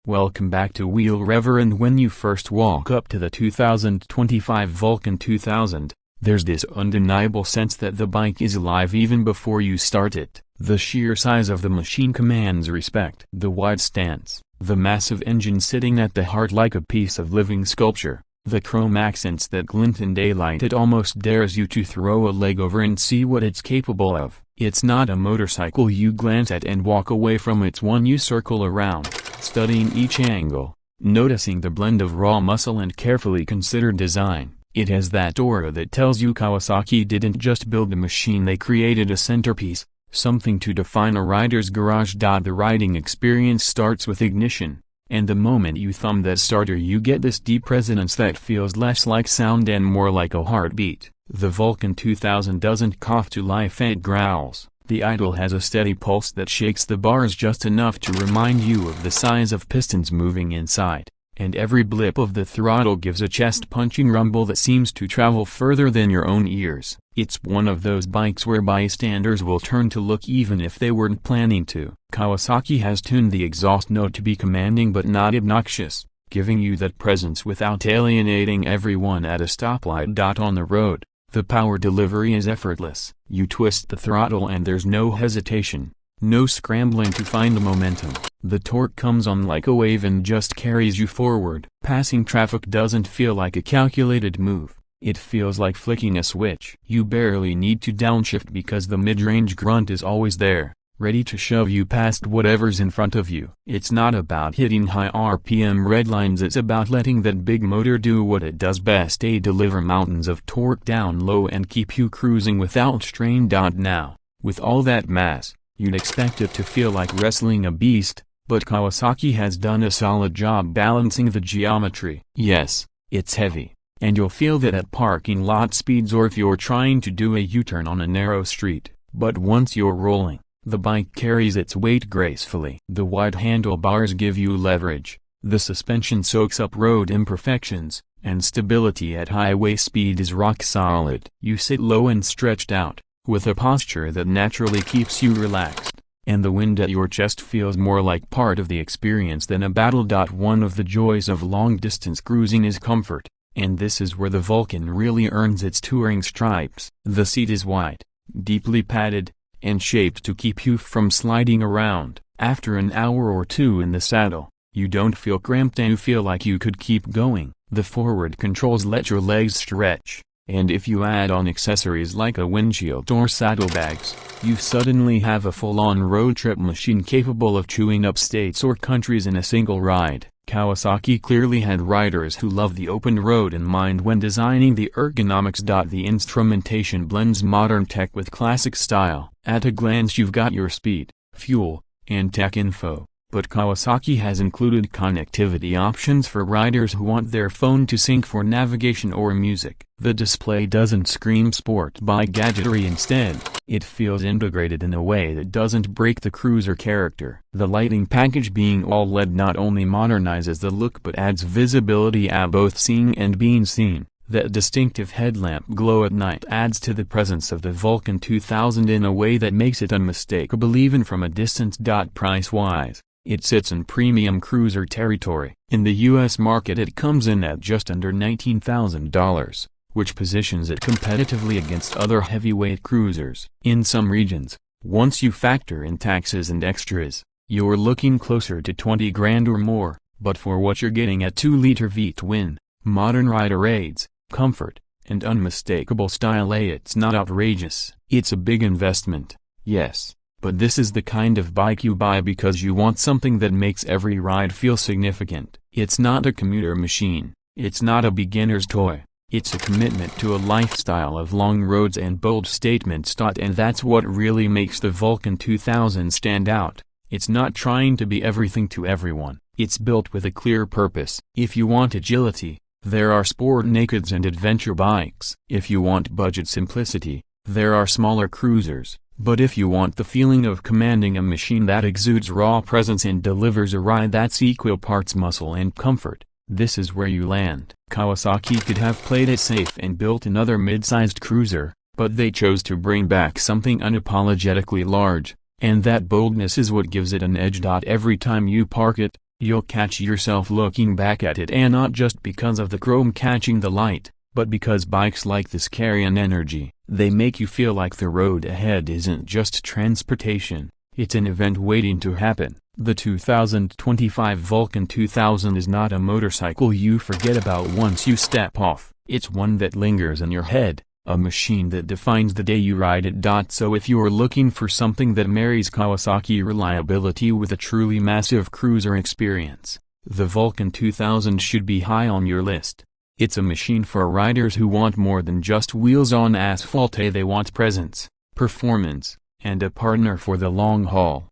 Welcome back to Wheel Rever, and when you first walk up to the 2025 Vulcan 2000, there's this undeniable sense that the bike is alive even before you start it. The sheer size of the machine commands respect. The wide stance, the massive engine sitting at the heart like a piece of living sculpture, the chrome accents that glint in daylight, it almost dares you to throw a leg over and see what it's capable of. It's not a motorcycle you glance at and walk away from, it's one you circle around, studying each angle, noticing the blend of raw muscle and carefully considered design. It has that aura that tells you Kawasaki didn't just build a machine, they created a centerpiece, something to define a rider's garage. The riding experience starts with ignition, and the moment you thumb that starter you get this deep resonance that feels less like sound and more like a heartbeat. The Vulcan 2000 doesn't cough to life, it growls. The idle has a steady pulse that shakes the bars just enough to remind you of the size of pistons moving inside, and every blip of the throttle gives a chest-punching rumble that seems to travel further than your own ears. It's one of those bikes where bystanders will turn to look even if they weren't planning to. Kawasaki has tuned the exhaust note to be commanding but not obnoxious, giving you that presence without alienating everyone at a stoplight. On the road, the power delivery is effortless. You twist the throttle and there's no hesitation, no scrambling to find the momentum. The torque comes on like a wave and just carries you forward. Passing traffic doesn't feel like a calculated move, it feels like flicking a switch. You barely need to downshift because the mid-range grunt is always there, ready to shove you past whatever's in front of you. It's not about hitting high RPM redlines, it's about letting that big motor do what it does best, deliver mountains of torque down low and keep you cruising without strain. Now, with all that mass, you'd expect it to feel like wrestling a beast, but Kawasaki has done a solid job balancing the geometry. Yes, it's heavy, and you'll feel that at parking lot speeds or if you're trying to do a U-turn on a narrow street, but once you're rolling, the bike carries its weight gracefully. The wide handlebars give you leverage, the suspension soaks up road imperfections, and stability at highway speed is rock solid. You sit low and stretched out, with a posture that naturally keeps you relaxed, and the wind at your chest feels more like part of the experience than a battle. One of the joys of long-distance cruising is comfort, and this is where the Vulcan really earns its touring stripes. The seat is wide, deeply padded, and shaped to keep you from sliding around. After an hour or two in the saddle, you don't feel cramped and you feel like you could keep going. The forward controls let your legs stretch, and if you add on accessories like a windshield or saddlebags, you suddenly have a full-on road trip machine capable of chewing up states or countries in a single ride. Kawasaki clearly had riders who love the open road in mind when designing the ergonomics. The instrumentation blends modern tech with classic style. At a glance you've got your speed, fuel, and tech info, but Kawasaki has included connectivity options for riders who want their phone to sync for navigation or music. The display doesn't scream sport bike gadgetry, instead, it feels integrated in a way that doesn't break the cruiser character. The lighting package being all LED not only modernizes the look but adds visibility at both seeing and being seen. That distinctive headlamp glow at night adds to the presence of the Vulcan 2000 in a way that makes it unmistakable even from a distance. Price-wise, it sits in premium cruiser territory. In the US market it comes in at just under $19,000, which positions it competitively against other heavyweight cruisers. In some regions, once you factor in taxes and extras, you're looking closer to 20 grand or more, but for what you're getting at 2-liter V-twin, modern rider aids, comfort, and unmistakable style, it's not outrageous. It's a big investment, yes, but this is the kind of bike you buy because you want something that makes every ride feel significant. It's not a commuter machine, it's not a beginner's toy, it's a commitment to a lifestyle of long roads and bold statements. And that's what really makes the Vulcan 2000 stand out. It's not trying to be everything to everyone, it's built with a clear purpose. If you want agility, there are sport nakeds and adventure bikes. If you want budget simplicity, there are smaller cruisers. But if you want the feeling of commanding a machine that exudes raw presence and delivers a ride that's equal parts muscle and comfort, this is where you land. Kawasaki could have played it safe and built another mid-sized cruiser, but they chose to bring back something unapologetically large, and that boldness is what gives it an edge. Every time you park it, You'll catch yourself looking back at it, and not just because of the chrome catching the light, but because bikes like this carry an energy. They make you feel like the road ahead isn't just transportation, it's an event waiting to happen. The 2025 Vulcan 2000 is not a motorcycle you forget about once you step off. It's one that lingers in your head, a machine that defines the day you ride it. So if you're looking for something that marries Kawasaki reliability with a truly massive cruiser experience, the Vulcan 2000 should be high on your list. It's a machine for riders who want more than just wheels on asphalt. They want presence, performance, and a partner for the long haul.